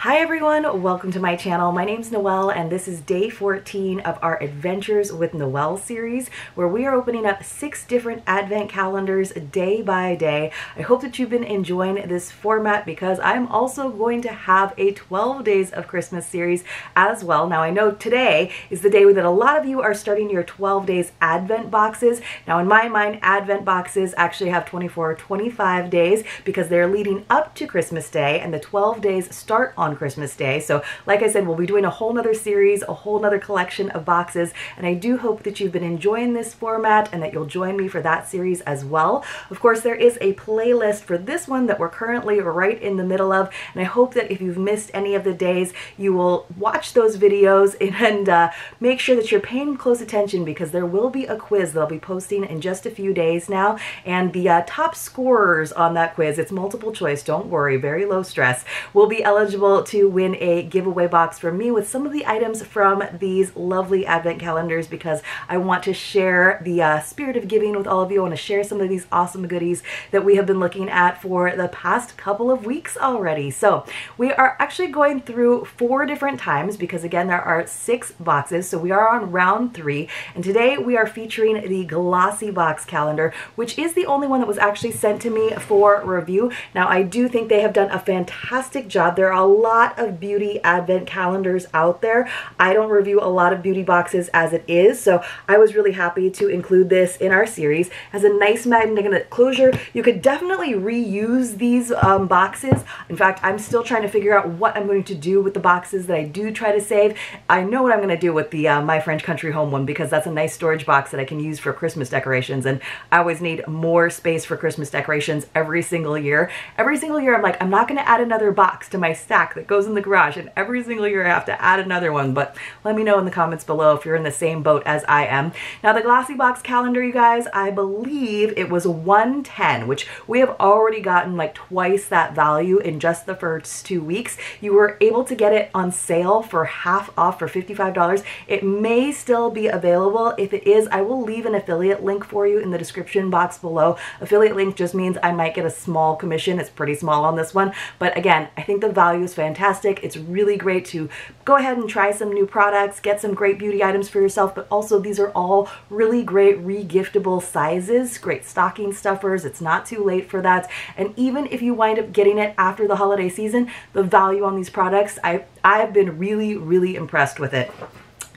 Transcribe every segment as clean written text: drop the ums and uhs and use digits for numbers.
Hi everyone, welcome to my channel. My name's Noelle and this is day 14 of our Adventures with Noelle series where we are opening up 6 different advent calendars day by day. I hope that you've been enjoying this format because I'm also going to have a 12 days of Christmas series as well. Now I know today is the day that a lot of you are starting your 12 days advent boxes. Now in my mind, advent boxes actually have 24 or 25 days because they're leading up to Christmas Day and the 12 days start on Christmas Day. So like I said, we'll be doing a whole nother series, a whole nother collection of boxes, and I do hope that you've been enjoying this format and that you'll join me for that series as well. Of course, there is a playlist for this one that we're currently right in the middle of, and I hope that if you've missed any of the days, you will watch those videos and make sure that you're paying close attention because there will be a quiz that I'll be posting in just a few days now, and the top scorers on that quiz, it's multiple choice, don't worry, very low stress, will be eligible to win a giveaway box from me with some of the items from these lovely advent calendars because I want to share the spirit of giving with all of you. I want to share some of these awesome goodies that we have been looking at for the past couple of weeks already. So we are actually going through 4 different times because again there are 6 boxes, so we are on round 3, and today we are featuring the Glossybox calendar, which is the only one that was actually sent to me for review. Now I do think they have done a fantastic job. There are a lot of beauty advent calendars out there. I don't review a lot of beauty boxes as it is, so I was really happy to include this in our series. It has a nice magnetic closure. You could definitely reuse these boxes. In fact, I'm still trying to figure out what I'm going to do with the boxes that I do try to save. I know what I'm going to do with the My French Country Home one because that's a nice storage box that I can use for Christmas decorations, and I always need more space for Christmas decorations every single year. Every single year I'm like, I'm not going to add another box to my stack that goes in the garage, and every single year I have to add another one, but let me know in the comments below if you're in the same boat as I am. Now the Glossybox calendar, you guys, I believe it was $110, which we have already gotten like twice that value in just the first 2 weeks. You were able to get it on sale for half off for $55. It may still be available. If it is, I will leave an affiliate link for you in the description box below. Affiliate link just means I might get a small commission. It's pretty small on this one, but again, I think the value is fantastic. It's really great to go ahead and try some new products, get some great beauty items for yourself, but also these are all really great re-giftable sizes, great stocking stuffers. It's not too late for that. And even if you wind up getting it after the holiday season, the value on these products, I've been really impressed with it.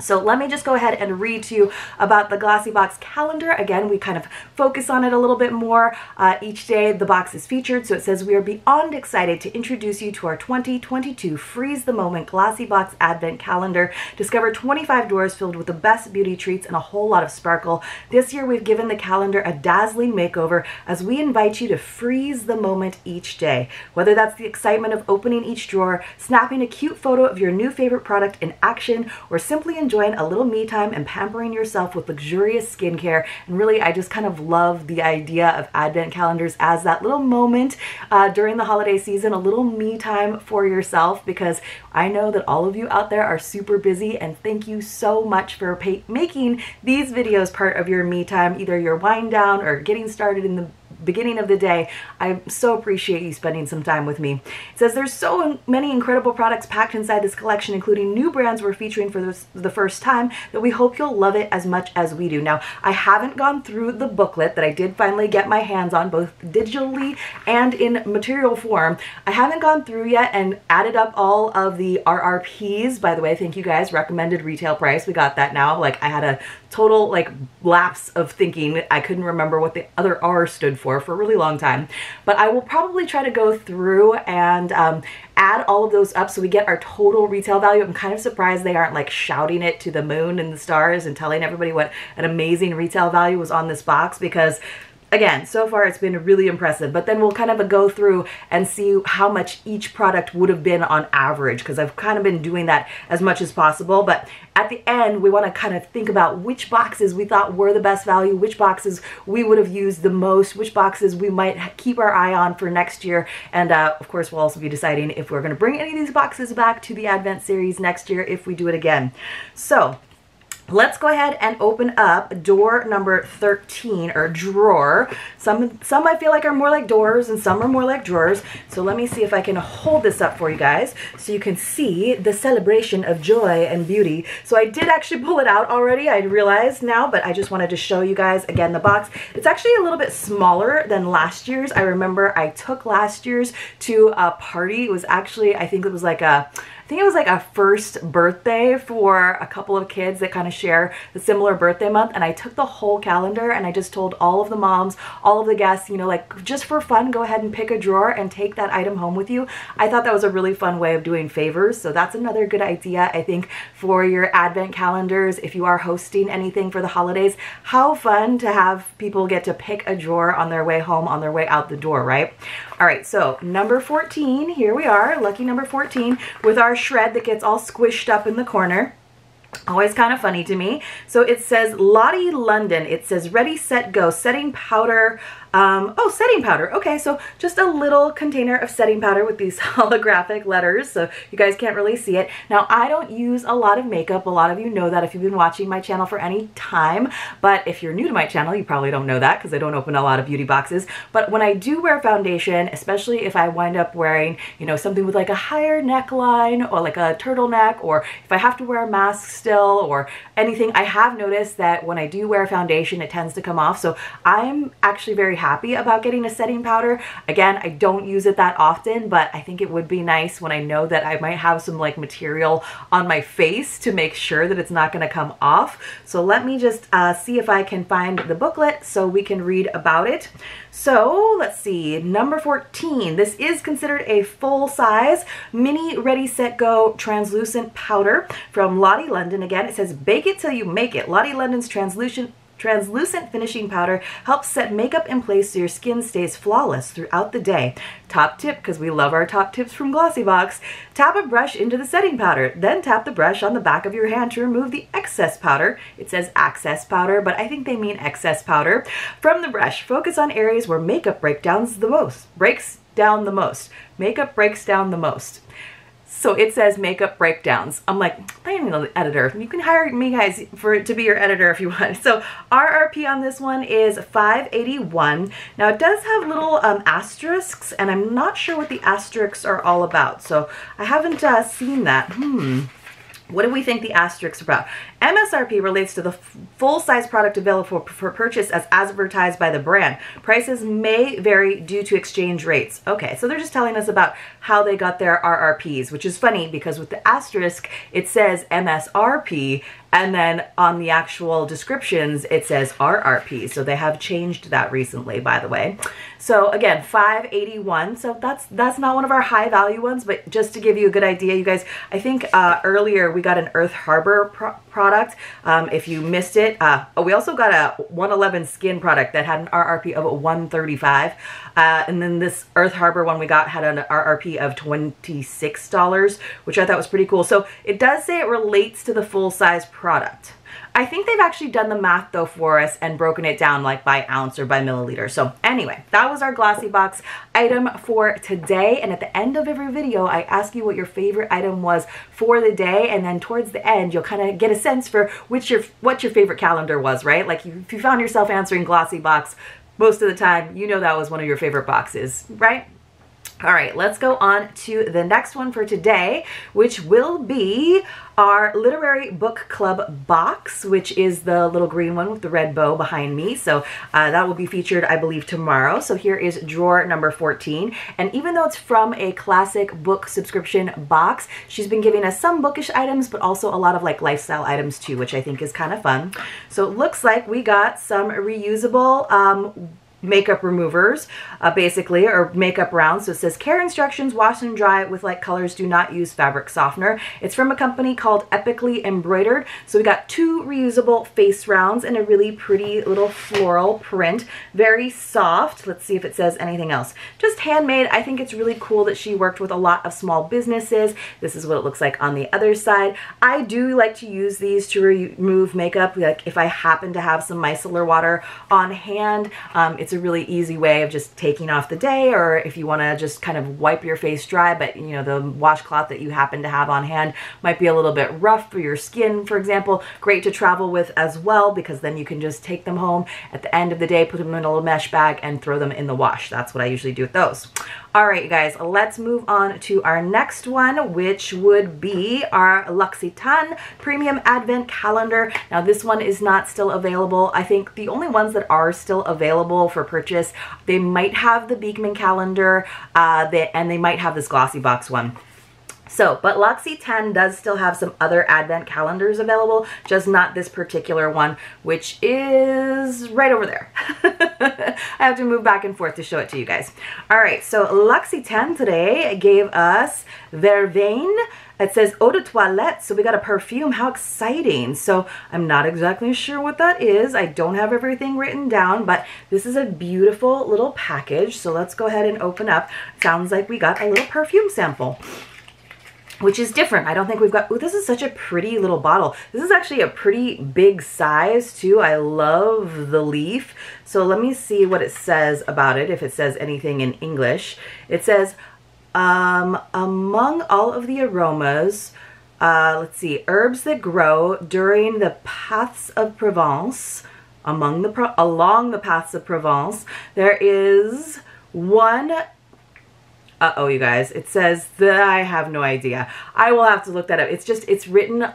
So let me just go ahead and read to you about the Glossybox calendar. Again, we kind of focus on it a little bit more. Each day the box is featured, so it says, we are beyond excited to introduce you to our 2022 Freeze the Moment Glossybox Advent Calendar. Discover 25 doors filled with the best beauty treats and a whole lot of sparkle. This year we've given the calendar a dazzling makeover as we invite you to freeze the moment each day. Whether that's the excitement of opening each drawer, snapping a cute photo of your new favorite product in action, or simply enjoying a little me time and pampering yourself with luxurious skincare. And really, I just kind of love the idea of advent calendars as that little moment during the holiday season, a little me time for yourself, because I know that all of you out there are super busy, and thank you so much for making these videos part of your me time, either your wind down or getting started in the beginning of the day. I so appreciate you spending some time with me. It says there's so many incredible products packed inside this collection, including new brands we're featuring for the first time, that we hope you'll love it as much as we do. Now, I haven't gone through the booklet that I did finally get my hands on, both digitally and in material form. I haven't gone through yet and added up all of the RRPs. By the way, thank you guys. Recommended retail price. We got that now. Like, I had a total like lapse of thinking. I couldn't remember what the other R stood for a really long time, but I will probably try to go through and add all of those up so we get our total retail value. I'm kind of surprised they aren't like shouting it to the moon and the stars and telling everybody what an amazing retail value was on this box, because again, so far it's been really impressive, but then we'll kind of go through and see how much each product would have been on average, because I've kind of been doing that as much as possible. But at the end, we want to kind of think about which boxes we thought were the best value, which boxes we would have used the most, which boxes we might keep our eye on for next year. And of course, we'll also be deciding if we're going to bring any of these boxes back to the Advent series next year if we do it again. So let's go ahead and open up door number 13, or drawer. Some I feel like are more like doors and some are more like drawers. So let me see if I can hold this up for you guys so you can see the celebration of joy and beauty. So I did actually pull it out already, I realized now, but I just wanted to show you guys again the box. It's actually a little bit smaller than last year's. I remember I took last year's to a party. It was actually, I think it was like a first birthday for a couple of kids that kind of share the similar birthday month, and I took the whole calendar and I just told all of the moms, all of the guests, you know, like just for fun, go ahead and pick a drawer and take that item home with you. I thought that was a really fun way of doing favors, so that's another good idea, I think, for your advent calendars. If you are hosting anything for the holidays, how fun to have people get to pick a drawer on their way home, on their way out the door, right? All right, so number 14, here we are, lucky number 14, with our shred that gets all squished up in the corner. Always kind of funny to me. So it says Lottie London. It says ready, set, go. Setting powder. Oh, setting powder. Okay, so just a little container of setting powder with these holographic letters, so you guys can't really see it. Now, I don't use a lot of makeup. A lot of you know that if you've been watching my channel for any time, but if you're new to my channel, you probably don't know that because I don't open a lot of beauty boxes. But when I do wear foundation, especially if I wind up wearing, you know, something with like a higher neckline or like a turtleneck, or if I have to wear a mask still or anything, I have noticed that when I do wear foundation, it tends to come off. So I'm actually very happy about getting a setting powder. Again, I don't use it that often, but I think it would be nice when I know that I might have some like material on my face to make sure that it's not going to come off. So let me just see if I can find the booklet so we can read about it. So let's see, number 14. This is considered a full-size mini ready, set, go translucent powder from Lottie London. Again, it says bake it till you make it. Lottie London's translucent finishing powder helps set makeup in place so your skin stays flawless throughout the day. Top tip, because we love our top tips from Glossybox, tap a brush into the setting powder, then tap the brush on the back of your hand to remove the excess powder. It says access powder, but I think they mean excess powder from the brush. Focus on areas where makeup breaks down the most. Makeup breaks down the most. So it says makeup breakdowns. I'm like, I am an editor. You can hire me guys to be your editor if you want. So RRP on this one is $5.81. Now it does have little asterisks, and I'm not sure what the asterisks are all about. So I haven't seen that. What do we think the asterisks are about? MSRP relates to the full-size product available for purchase as advertised by the brand. Prices may vary due to exchange rates. Okay, so they're just telling us about how they got their RRPs, which is funny because with the asterisk, it says MSRP, and then on the actual descriptions, it says RRP. So they have changed that recently, by the way. So again, $5.81. So that's not one of our high value ones, but just to give you a good idea, you guys, I think earlier we got an Earth Harbor product. If you missed it, we also got a 111 Skin product that had an RRP of $135. And then this Earth Harbor one we got had an RRP of $26, which I thought was pretty cool. So it does say it relates to the full-size product. I think they've actually done the math though for us and broken it down like by ounce or by milliliter. So anyway, that was our Glossybox item for today. And at the end of every video, I ask you what your favorite item was for the day. And then towards the end, you'll kind of get a sense for what your favorite calendar was, right? Like if you found yourself answering Glossybox most of the time, you know that was one of your favorite boxes, right? All right, let's go on to the next one for today, which will be our Literary Book Club box, which is the little green one with the red bow behind me. So that will be featured, I believe, tomorrow. So here is drawer number 14. And even though it's from a classic book subscription box, she's been giving us some bookish items, but also a lot of like lifestyle items too, which I think is kind of fun. So it looks like we got some reusable makeup removers, basically, or makeup rounds. So it says care instructions, wash and dry with light colors, do not use fabric softener. It's from a company called Epically Embroidered. So we got 2 reusable face rounds and a really pretty little floral print, very soft. Let's see if it says anything else. Just handmade. I think it's really cool that she worked with a lot of small businesses. This is what it looks like on the other side. I do like to use these to remove makeup, like if I happen to have some micellar water on hand. It's it's a really easy way of just taking off the day, or if you want to just kind of wipe your face dry, but you know, the washcloth that you happen to have on hand might be a little bit rough for your skin, for example. Great to travel with as well, because then you can just take them home at the end of the day, put them in a little mesh bag and throw them in the wash. That's what I usually do with those. All right, you guys, let's move on to our next one, which would be our L'Occitane Premium Advent Calendar. Now, this one is not still available. I think the only ones that are still available for purchase, they might have the Beekman calendar, and they might have this Glossybox one. So, but L'Occitane does still have some other advent calendars available, just not this particular one, which is right over there. I have to move back and forth to show it to you guys. All right, so L'Occitane today gave us Verveine. It says eau de toilette, so we got a perfume. How exciting. So I'm not exactly sure what that is. I don't have everything written down, but this is a beautiful little package. So let's go ahead and open up. Sounds like we got a little perfume sample, which is different. I don't think we've got, oh, this is such a pretty little bottle. This is actually a pretty big size too. I love the leaf. So let me see what it says about it, if it says anything in English. It says, among all of the aromas, let's see, herbs that grow during the paths of Provence, along the paths of Provence, there is one. Uh-oh, you guys, it says that I have no idea. I will have to look that up. It's written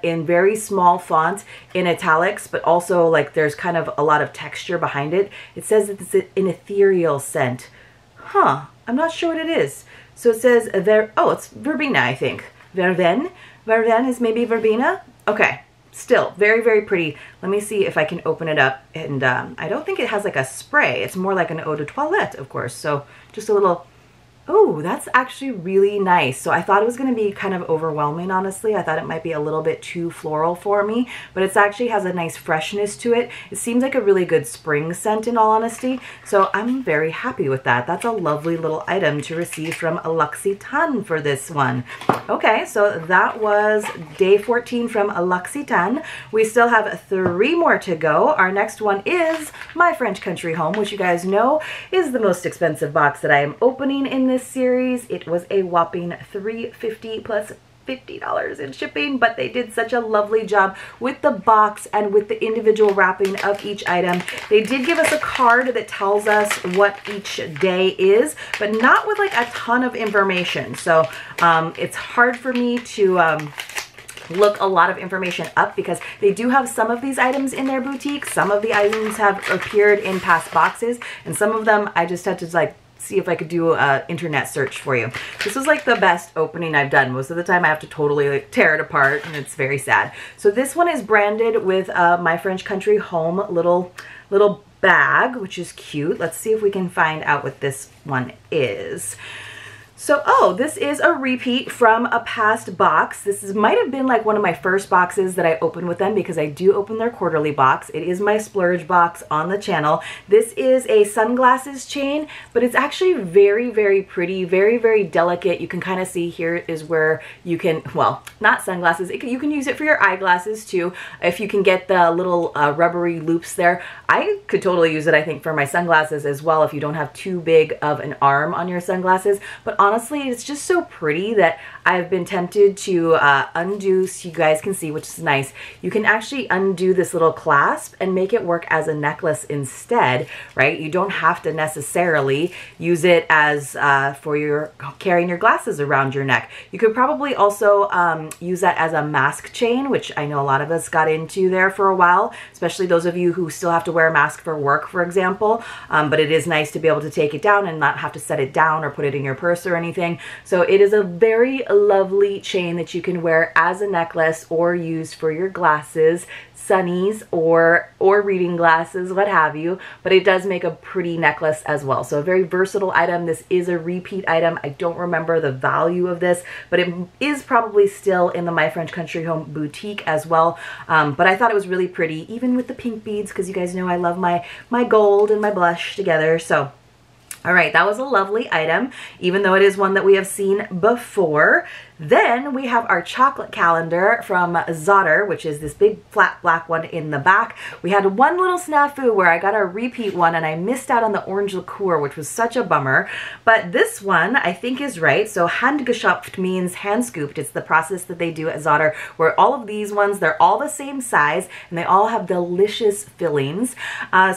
in very small font in italics, but also like there's kind of a lot of texture behind it. It says that it's an ethereal scent. Huh, I'm not sure what it is. So it says, it's verbena, I think. Verveine? Verveine is maybe verbena? Okay, still very, very pretty. Let me see if I can open it up. And I don't think it has like a spray. It's more like an eau de toilette, of course. So just a little... Oh, that's actually really nice. So I thought it was going to be kind of overwhelming, honestly. I thought it might be a little bit too floral for me, but it actually has a nice freshness to it. It seems like a really good spring scent, in all honesty. So I'm very happy with that. That's a lovely little item to receive from L'Occitane for this one. Okay, so that was day 14 from L'Occitane. We still have 3 more to go. Our next one is My French Country Home, which you guys know is the most expensive box that I am opening in this series. It was a whopping $350 plus $50 in shipping, but they did such a lovely job with the box and with the individual wrapping of each item. They did give us a card that tells us what each day is, but not with like a ton of information. So it's hard for me to look a lot of information up, because they do have some of these items in their boutique. Some of the items have appeared in past boxes, and some of them I just had to like see if I could do an internet search for you. This was like the best opening I've done. Most of the time I have to totally like tear it apart, and it's very sad. So this one is branded with My French Country Home little bag, which is cute. Let's see if we can find out what this one is. So, oh, this is a repeat from a past box. This might have been like one of my first boxes that I opened with them, because I do open their quarterly box. It is my splurge box on the channel. This is a sunglasses chain, but it's actually very, very pretty, very, very delicate. You can kind of see here is where you can, well, not sunglasses. You can use it for your eyeglasses too. If you can get the little rubbery loops there. I could totally use it, I think, for my sunglasses as well, if you don't have too big of an arm on your sunglasses. But honestly, it's just so pretty that I've been tempted to undo, so you guys can see, which is nice. You can actually undo this little clasp and make it work as a necklace instead, right? You don't have to necessarily use it as for your carrying your glasses around your neck. You could probably also use that as a mask chain, which I know a lot of us got into there for a while, especially those of you who still have to wear a mask for work, for example. But it is nice to be able to take it down and not have to set it down or put it in your purse or anything. So it is a very lovely chain that you can wear as a necklace or use for your glasses, sunnies, or reading glasses, what have you. But it does make a pretty necklace as well. So a very versatile item. This is a repeat item. I don't remember the value of this, but it is probably still in the My French Country Home boutique as well. But I thought it was really pretty, even with the pink beads, because you guys know I love my gold and my blush together. So All right, that was a lovely item, even though it is one that we have seen before. Then we have our chocolate calendar from Zotter, which is this big flat black one in the back. We had one little snafu where I got a repeat one and I missed out on the orange liqueur, which was such a bummer. But this one I think is right. So handgeschöpft means hand scooped. It's the process that they do at Zotter, where all of these ones, they're all the same size and they all have delicious fillings.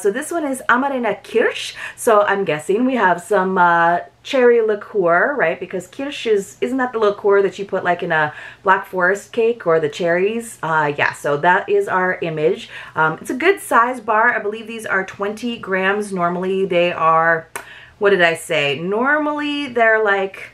So this one is Amarena Kirsch. So I'm guessing we have some cherry liqueur, right? Because kirsch isn't that the liqueur that you put like in a Black Forest cake, or the cherries? Yeah, so that is our image. It's a good size bar. I believe these are 20 grams. Normally they are, what did I say? Normally they're like,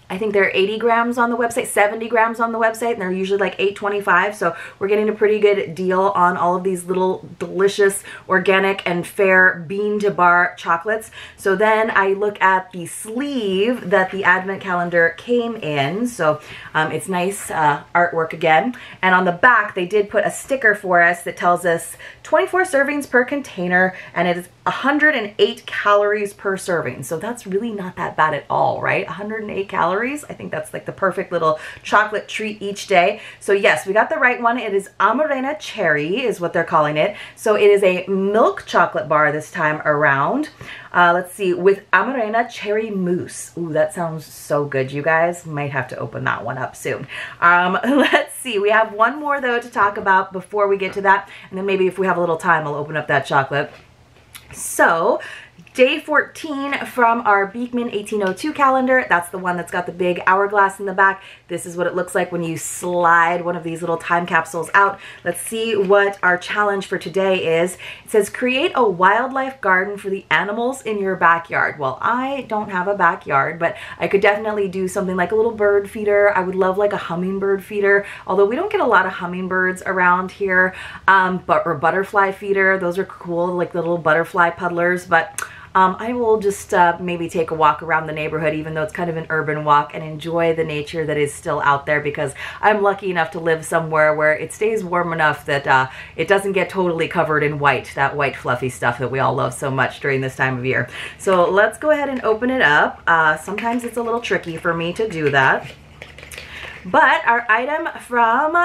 I think they're 80 grams on the website, 70 grams on the website, and they're usually like $8.25. So we're getting a pretty good deal on all of these little delicious, organic, and fair bean-to-bar chocolates. So then I look at the sleeve that the advent calendar came in. So it's nice artwork again. And on the back, they did put a sticker for us that tells us 24 servings per container, and it is 108 calories per serving. So that's really not that bad at all, right? 108 calories. I think that's like the perfect little chocolate treat each day. So yes, we got the right one. It is Amarena Cherry is what they're calling it. So it is a milk chocolate bar this time around. Let's see, with Amarena Cherry Mousse. Ooh, that sounds so good, you guys. Might have to open that one up soon. Let's see, we have one more though to talk about before we get to that. And then maybe if we have a little time, I'll open up that chocolate. So day 14 from our Beekman 1802 calendar. That's the one that's got the big hourglass in the back. This is what it looks like when you slide one of these little time capsules out. Let's see what our challenge for today is. It says create a wildlife garden for the animals in your backyard. Well, I don't have a backyard, but I could definitely do something like a little bird feeder. I would love like a hummingbird feeder, although we don't get a lot of hummingbirds around here, or butterfly feeder. Those are cool, like the little butterfly puddlers, but I will just maybe take a walk around the neighborhood, even though it's kind of an urban walk, and enjoy the nature that is still out there, because I'm lucky enough to live somewhere where it stays warm enough that it doesn't get totally covered in white, that white fluffy stuff that we all love so much during this time of year. So let's go ahead and open it up. Sometimes it's a little tricky for me to do that. But our item from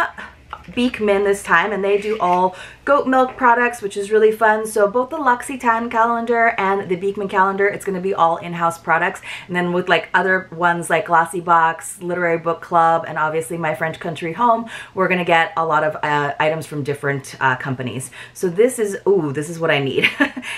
Beekman this time, and they do all goat milk products, which is really fun. So both the L'Occitane calendar and the Beekman calendar, it's going to be all in-house products. And then with like other ones like Glossybox, Literary Book Club, and obviously My French Country Home, we're going to get a lot of items from different companies. So this is, ooh, this is what I need.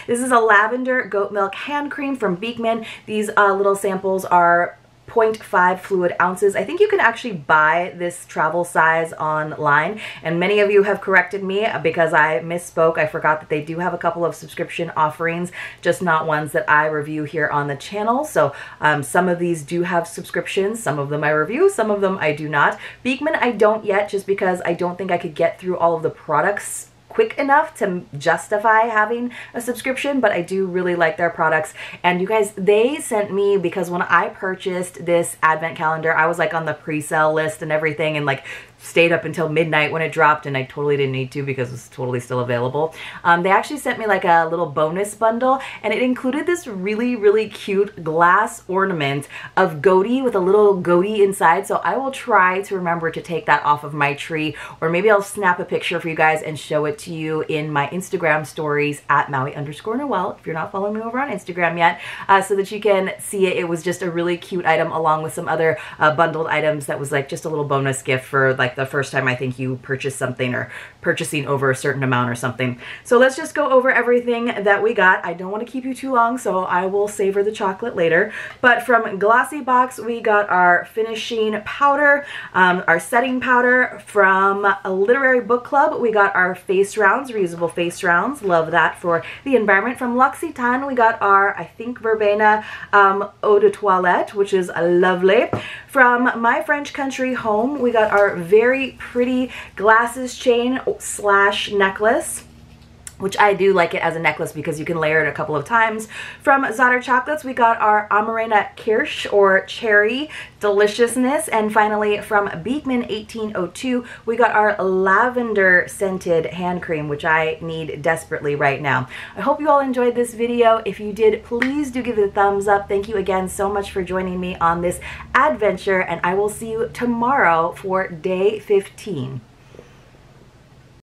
This is a lavender goat milk hand cream from Beekman. These little samples are 0.5 fluid ounces. I think you can actually buy this travel size online, and many of you have corrected me because I misspoke. I forgot that they do have a couple of subscription offerings, just not ones that I review here on the channel. So some of these do have subscriptions, some of them I review, some of them I do not. Beekman I don't yet, just because I don't think I could get through all of the products quick enough to justify having a subscription, but I do really like their products. And you guys, they sent me, because when I purchased this advent calendar, I was like on the pre-sale list and everything, and like stayed up until midnight when it dropped, and I totally didn't need to because it's totally still available. They actually sent me like a little bonus bundle, and it included this really, really cute glass ornament of goatee with a little goatee inside. So I will try to remember to take that off of my tree, or maybe I'll snap a picture for you guys and show it to you in my Instagram stories at Maui_Noel, if you're not following me over on Instagram yet, so that you can see it. It was just a really cute item, along with some other bundled items that was like just a little bonus gift for like the first time I think you purchase something, or purchasing over a certain amount or something. So let's just go over everything that we got. I don't want to keep you too long, so I will savor the chocolate later. But from Glossybox, we got our finishing powder, our setting powder. From a Literary Book Club, we got our face rounds, reusable face rounds. Love that for the environment. From L'Occitane, we got our, I think, verbena eau de toilette, which is lovely. From My French Country Home, we got our very pretty glasses chain / necklace. which I do like it as a necklace because you can layer it a couple of times. From Zotter Chocolates, we got our Amarena Kirsch, or Cherry Deliciousness. And finally, from Beekman 1802, we got our Lavender Scented Hand Cream, which I need desperately right now. I hope you all enjoyed this video. If you did, please do give it a thumbs up. Thank you again so much for joining me on this adventure, and I will see you tomorrow for day 15.